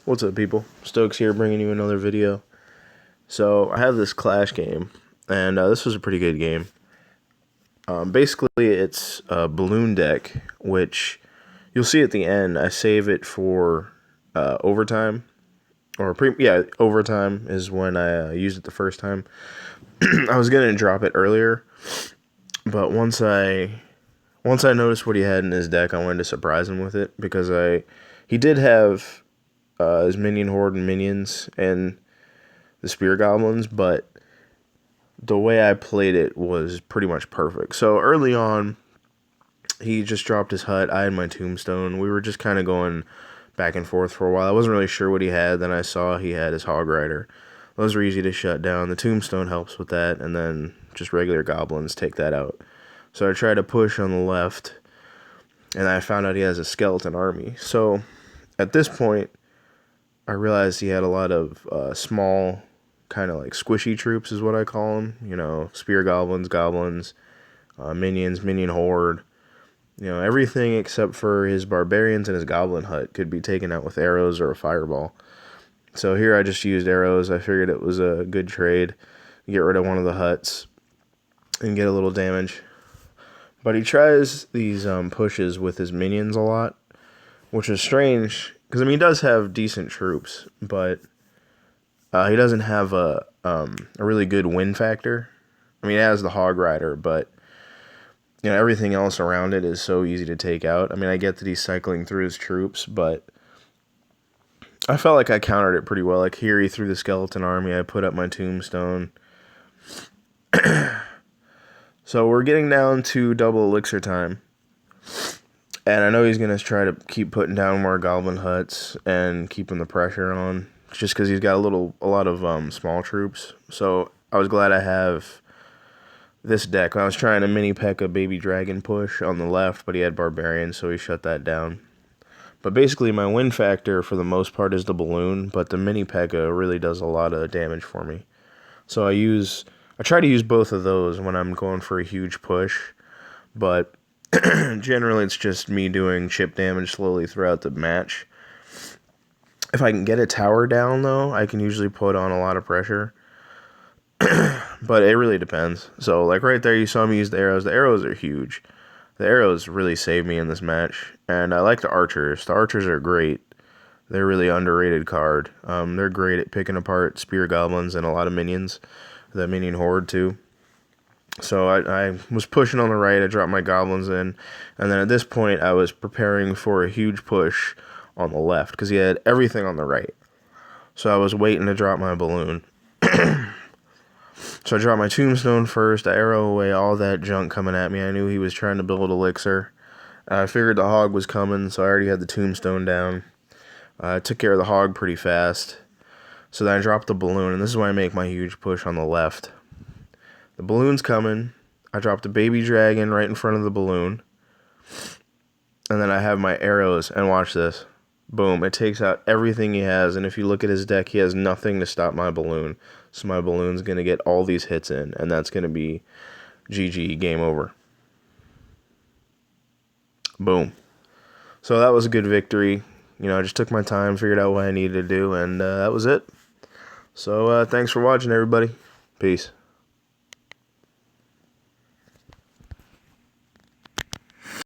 What's up, people? Stokes here, bringing you another video. So I have this Clash game, and this was a pretty good game. Basically, it's a balloon deck, which you'll see at the end. I save it for overtime, or overtime is when I used it the first time. I was gonna drop it earlier, but once I noticed what he had in his deck, I wanted to surprise him with it because he did have his minion horde and minions and the spear goblins, but the way I played it was pretty much perfect. So early on, he just dropped his hut. I had my tombstone. We were just kind of going back and forth for a while. I wasn't really sure what he had. Then I saw he had his hog rider. Those were easy to shut down. The tombstone helps with that, and then just regular goblins take that out. So I tried to push on the left, and I found out he has a skeleton army. So at this point, I realized he had a lot of small, kind of like squishy troops is what I call them. You know, spear goblins, minions, minion horde. You know, everything except for his barbarians and his goblin hut could be taken out with arrows or a fireball. So here I just used arrows. I figured it was a good trade. Get rid of one of the huts and get a little damage. But he tries these pushes with his minions a lot, which is strange. Because, I mean, he does have decent troops, but he doesn't have a really good win factor. I mean, he has the hog rider, but, you know, everything else around it is so easy to take out. I mean, I get that he's cycling through his troops, but I felt like I countered it pretty well. Like, here he threw the skeleton army. I put up my tombstone. So we're getting down to double elixir time. And I know he's going to try to keep putting down more goblin huts and keeping the pressure on, just because he's got a lot of small troops. So I was glad I have this deck. I was trying to mini P.E.K.K.A baby dragon push on the left, but he had barbarians, so he shut that down. But basically, my win factor for the most part is the balloon, but the mini P.E.K.K.A really does a lot of damage for me. So I try to use both of those when I'm going for a huge push, but generally it's just me doing chip damage slowly throughout the match. If I can get a tower down, though, I can usually put on a lot of pressure. But it really depends. So, like right there, you saw me use the arrows. The arrows are huge. The arrows really saved me in this match. And I like the archers. The archers are great. They're a really underrated card. They're great at picking apart spear goblins and a lot of minions. The minion horde, too. So I was pushing on the right. I dropped my goblins in. And then at this point, I was preparing for a huge push on the left, because he had everything on the right. So I was waiting to drop my balloon. So I dropped my tombstone first. I arrow away all that junk coming at me. I knew he was trying to build elixir. I figured the hog was coming, so I already had the tombstone down. I took care of the hog pretty fast. So then I dropped the balloon, and this is why I make my huge push on the left. The balloon's coming. I dropped a baby dragon right in front of the balloon. And then I have my arrows, and watch this. Boom, it takes out everything he has, and if you look at his deck, he has nothing to stop my balloon. So my balloon's going to get all these hits in, and that's going to be GG, game over. Boom. So that was a good victory. You know, I just took my time, figured out what I needed to do, and that was it. So thanks for watching, everybody. Peace.